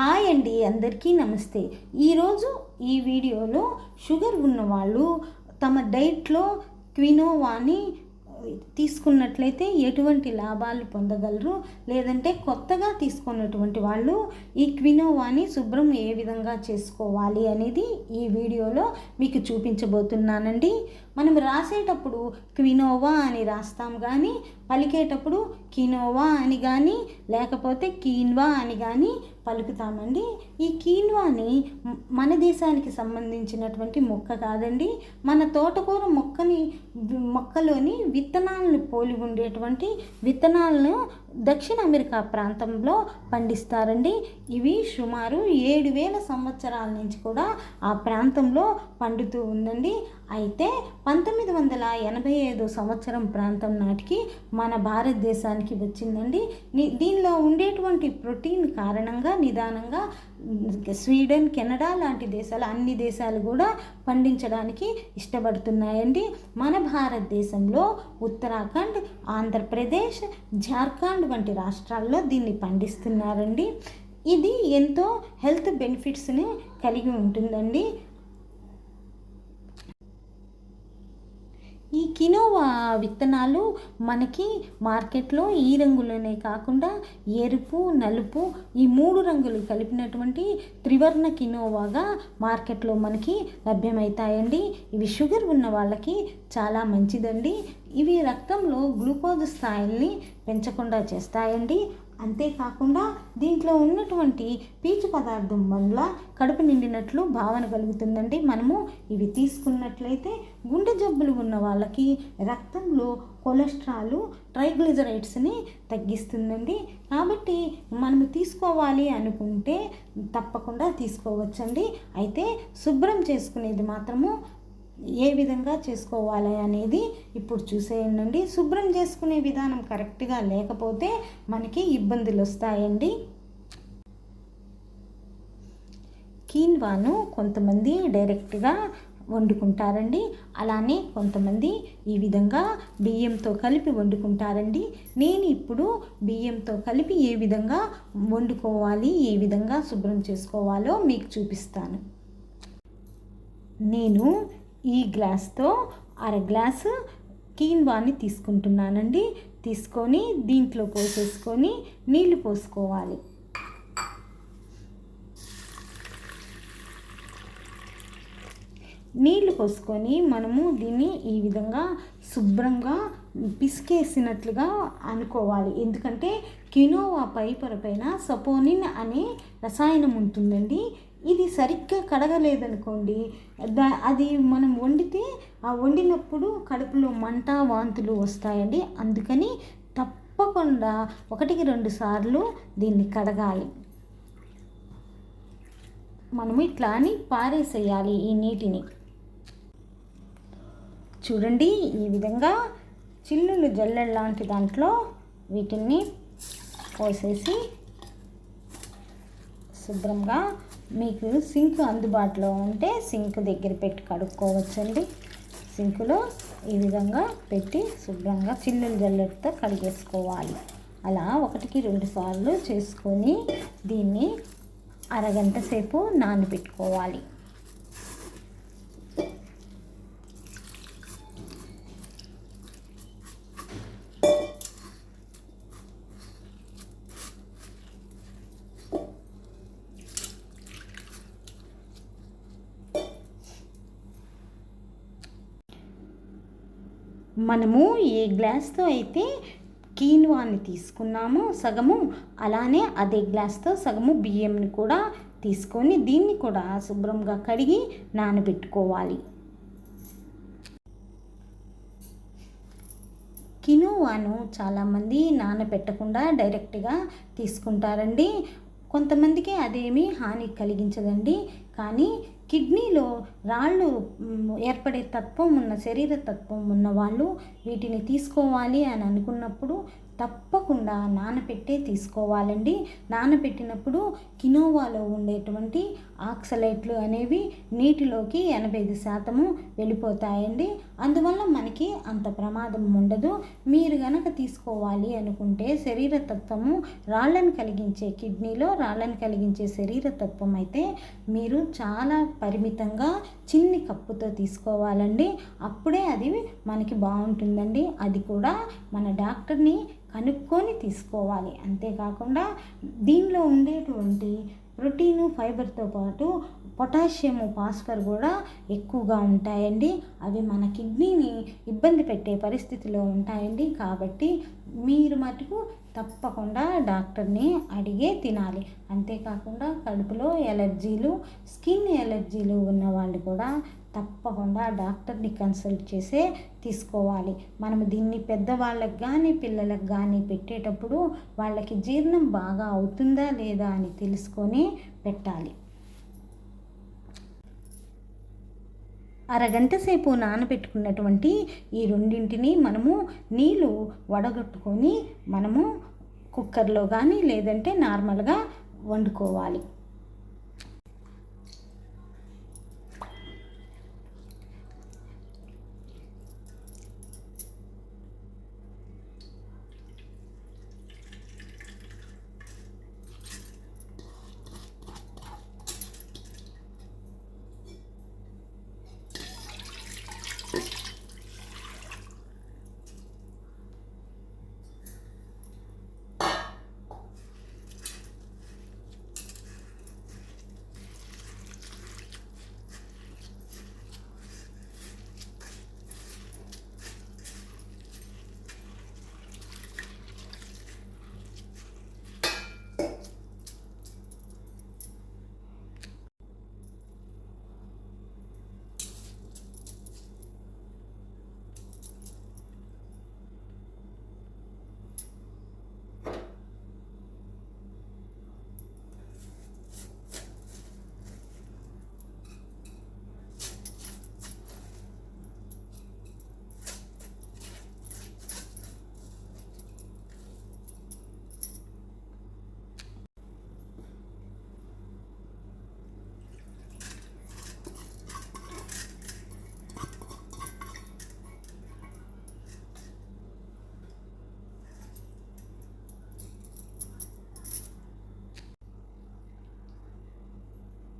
Hi అండి, అందరికీ నమస్తే. ఈరోజు ఈ వీడియోలో షుగర్ ఉన్నవాళ్ళు తమ డైట్లో క్వినోవాని తీసుకున్నట్లయితే ఎటువంటి లాభాలు పొందగలరు, లేదంటే కొత్తగా తీసుకున్నటువంటి వాళ్ళు ఈ క్వినోవాని శుభ్రం ఏ విధంగా చేసుకోవాలి అనేది ఈ వీడియోలో మీకు చూపించబోతున్నానండి. మనం రాసేటప్పుడు క్వినోవా అని రాస్తాం, కానీ పలికేటప్పుడు కినోవా అని కానీ లేకపోతే కీన్వా అని కానీ పలుకుతామండి. ఈ కీన్వాని మన దేశానికి సంబంధించినటువంటి మొక్క కాదండి. మన తోటకూర మొక్కలోని విత్తనాలను పోలి ఉండేటువంటి విత్తనాలను దక్షిణ అమెరికా ప్రాంతంలో పండిస్తారండి. ఇవి సుమారు 7,000 సంవత్సరాల నుంచి కూడా ఆ ప్రాంతంలో పండుతూ ఉందండి. అయితే 1985 సంవత్సరం ప్రాంతం నాటికి మన భారతదేశానికి వచ్చిందండి. దీనిలో ఉండేటువంటి ప్రోటీన్ కారణంగా నిదానంగా స్వీడన్, కెనడా లాంటి దేశాలు, అన్ని దేశాలు కూడా పండించడానికి ఇష్టపడుతున్నాయండి. మన భారతదేశంలో ఉత్తరాఖండ్, ఆంధ్రప్రదేశ్, జార్ఖండ్ వంటి రాష్ట్రాల్లో దీన్ని పండిస్తున్నారండి. ఇది ఎంతో హెల్త్ బెనిఫిట్స్ని కలిగి ఉంటుందండి. ఈ కినోవా విత్తనాలు మనకి మార్కెట్లో ఈ రంగులోనే కాకుండా ఎరుపు, నలుపు ఈ 3 రంగులు కలిపినటువంటి త్రివర్ణ కినోవాగా మార్కెట్లో మనకి లభ్యమవుతాయండి. ఇవి షుగర్ ఉన్న వాళ్ళకి చాలా మంచిదండి. ఇవి రక్తంలో గ్లూకోజ్ స్థాయిల్ని పెంచకుండా చేస్తాయండి. అంతేకాకుండా దీంట్లో ఉన్నటువంటి పీచు పదార్థం వల్ల కడుపు నిండినట్లు భావన కలుగుతుందండి. మనము ఇవి తీసుకున్నట్లయితే గుండె జబ్బులు ఉన్న వాళ్ళకి రక్తంలో కొలెస్ట్రాల్, ట్రైగ్లిజరైడ్స్ని తగ్గిస్తుందండి. కాబట్టి మనము తీసుకోవాలి అనుకుంటే తప్పకుండా తీసుకోవచ్చండి. అయితే శుభ్రం చేసుకునేది మాత్రము ఏ విధంగా చేసుకోవాలి అనేది ఇప్పుడు చూసేయండి. శుభ్రం చేసుకునే విధానం కరెక్ట్గా లేకపోతే మనకి ఇబ్బందులు వస్తాయండి. కీన్వాను కొంతమంది డైరెక్ట్గా వండుకుంటారండి, అలానే కొంతమంది ఈ విధంగా బియ్యంతో కలిపి వండుకుంటారండి. నేను ఇప్పుడు బియ్యంతో కలిపి ఏ విధంగా వండుకోవాలి, ఏ విధంగా శుభ్రం చేసుకోవాలో మీకు చూపిస్తాను. నేను ఈ గ్లాస్తో 1/2 గ్లాసు కీన్వాని తీసుకుంటున్నానండి. తీసుకొని దీంట్లో పోసేసుకొని నీళ్లు పోసుకోవాలి. నీళ్లు పోసుకొని మనము దీన్ని ఈ విధంగా శుభ్రంగా పిసికేసినట్లుగా అనుకోవాలి. ఎందుకంటే కినోవా పొరపైన సపోనిన్ అనే రసాయనం ఉంటుందండి. ఇది సరిగ్గా కడగలేదనుకోండి, అది మనం వండితే ఆ వండినప్పుడు కడుపులో మంట, వాంతులు వస్తాయండి. అందుకని తప్పకుండా 1-2 సార్లు దీన్ని కడగాలి. మనము ఇట్లా అని పారేసేయాలి ఈ నీటిని. చూడండి, ఈ విధంగా చిల్లులు జల్లెడ లాంటి దాంట్లో వీటిని పోసేసి శుభ్రంగా, మీకు సింక్ అందుబాటులో ఉంటే సింక్ దగ్గర పెట్టి కడుక్కోవచ్చండి. సింకులో ఈ విధంగా పెట్టి శుభ్రంగా చిల్లులు జల్లెడతో కడిగేసుకోవాలి. అలా 1-2 సార్లు చేసుకొని దీన్ని అరగంట సేపు నానబెట్టుకోవాలి. మనము ఏ గ్లాస్తో అయితే కీన్వాని తీసుకున్నామో సగము, అలానే అదే గ్లాస్తో సగము బియ్యంని కూడా తీసుకొని దీన్ని కూడా శుభ్రంగా కడిగి నానబెట్టుకోవాలి. కినోవాను చాలామంది నానబెట్టకుండా డైరెక్ట్గా తీసుకుంటారండి. కొంతమందికి అదేమీ హాని కలిగించదండి. కానీ కిడ్నీలో రాళ్ళు ఏర్పడే తత్వం ఉన్న, శరీర తత్వం ఉన్న వాళ్ళు వీటిని తీసుకోవాలి అని అనుకున్నప్పుడు తప్పకుండా నానబెట్టే తీసుకోవాలండి. నానబెట్టినప్పుడు కినోవాలో ఉండేటువంటి ఆక్సలేట్లు అనేవి నీటిలోకి 85% వెళ్ళిపోతాయండి. అందువల్ల మనకి అంత ప్రమాదం ఉండదు. మీరు గనక తీసుకోవాలి అనుకుంటే శరీరతత్వము రాళ్ళను కలిగించే కిడ్నీలో రాళ్ళను కలిగించే శరీరతత్వం అయితే మీరు చాలా పరిమితంగా చిన్ని కప్పుతో తీసుకోవాలండి. అప్పుడే అది మనకి బాగుంటుందండి. అది కూడా మన డాక్టర్ని కనుక్కొని తీసుకోవాలి. అంతేకాకుండా దీనిలో ఉండేటువంటి ప్రోటీను ఫైబర్తో పాటు పొటాషియము ఫాస్ఫర్ కూడా ఎక్కువగా ఉంటాయండి. అవి మన కిడ్నీని ఇబ్బంది పెట్టే పరిస్థితిలో ఉంటాయండి. కాబట్టి మీరు మటుకు తప్పకుండా డాక్టర్ని అడిగే తినాలి. అంతేకాకుండా కడుపులో ఎలర్జీలు, స్కిన్ ఎలర్జీలు ఉన్న వాళ్ళు కూడా తప్పకుండా డాక్టర్ని కన్సల్ట్ చేసే తీసుకోవాలి. మనము దీన్ని పెద్దవాళ్ళకి కానీ పిల్లలకు కానీ పెట్టేటప్పుడు వాళ్ళకి జీర్ణం బాగా అవుతుందా లేదా అని తెలుసుకొని పెట్టాలి. అరగంట సేపు నానబెట్టుకున్నటువంటి ఈ రెండింటిని మనము నీళ్ళు వడగట్టుకొని మనము కుక్కర్లో కానీ లేదంటే నార్మల్గా వండుకోవాలి.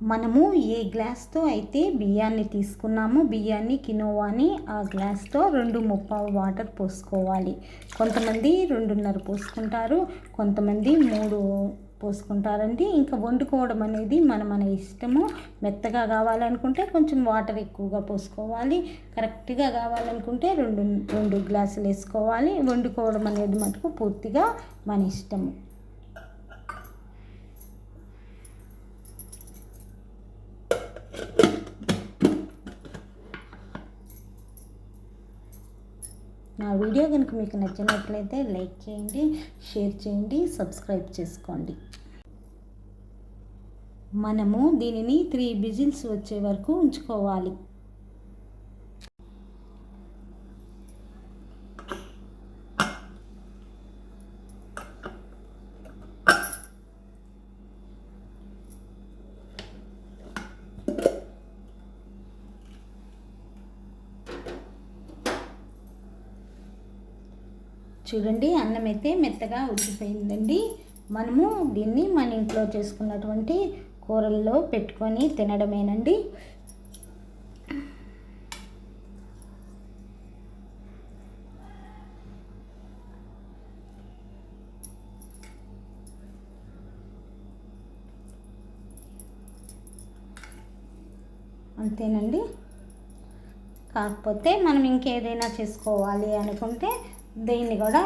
మనము ఏ గ్లాస్తో అయితే బియ్యాన్ని తీసుకున్నామో బియ్యాన్ని కినోవాని ఆ గ్లాస్తో 2 వాటర్ పోసుకోవాలి. కొంతమంది 2.5 పోసుకుంటారు, కొంతమంది 3 పోసుకుంటారండి. ఇంకా వండుకోవడం అనేది మన ఇష్టము. మెత్తగా కావాలనుకుంటే కొంచెం వాటర్ ఎక్కువగా పోసుకోవాలి, కరెక్ట్గా కావాలనుకుంటే 2 గ్లాసులు వేసుకోవాలి. వండుకోవడం అనేది మటుకు పూర్తిగా మన ఇష్టము. నా వీడియో కనుక మీకు నచ్చినట్లయితే లైక్ చేయండి, షేర్ చేయండి, సబ్స్క్రైబ్ చేసుకోండి. మనము దీనిని 3 విజిల్స్ వచ్చే వరకు ఉంచుకోవాలి. చూడండి, అన్నం అయితే మెత్తగా ఉడికిపోయిందండి. మనము దీన్ని మన ఇంట్లో చేసుకున్నటువంటి కూరల్లో పెట్టుకొని తినడమేనండి. అంతేనండి. కాకపోతే మనం ఇంకేదైనా చేసుకోవాలి అనుకుంటే దీన్ని కూడా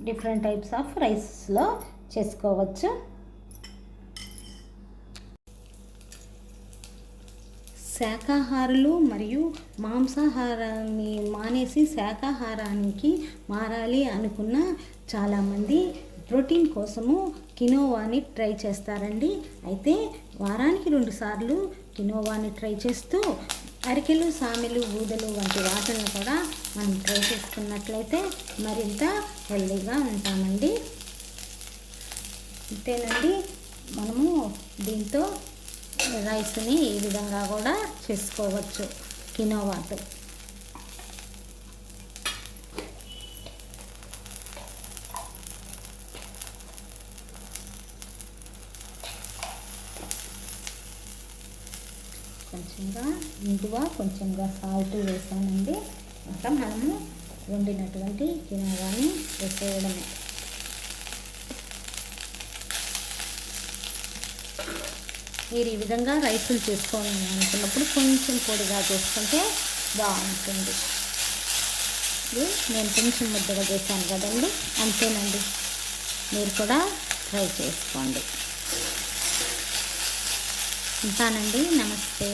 డిఫరెంట్ టైప్స్ ఆఫ్ రైస్లో చేసుకోవచ్చు. శాకాహారులు మరియు మాంసాహారాన్ని మానేసి శాకాహారానికి మారాలి అనుకున్న చాలామంది ప్రోటీన్ కోసము కినోవాని ట్రై చేస్తారండి. అయితే వారానికి 2 సార్లు కినోవాని ట్రై చేస్తూ అరికెలు, సామెలు, ఊదలు వంటి వాటిని కూడా మనం ట్రై చేసుకున్నట్లయితే మరింత హెల్తీగా ఉంటామండి. అంతేనండి, మనము దీంతో రైస్ని ఈ విధంగా కూడా చేసుకోవచ్చు కినోవాతో. కొంచెంగా ఇంగువ, కొంచెంగా సాల్ట్ వేసానండి. ఇంకా మనము వండినటువంటి కినోవాని వేసేయడమే. మీరు ఈ విధంగా రైసులు చేసుకోవాలి అనుకున్నప్పుడు కొంచెం పొడిగా చేసుకుంటే బాగుంటుంది. నేను కొంచెం ముద్దగా చేశాను కదండి, అంతేనండి. మీరు కూడా ట్రై చేసుకోండి. ఉంటానండి, నమస్తే.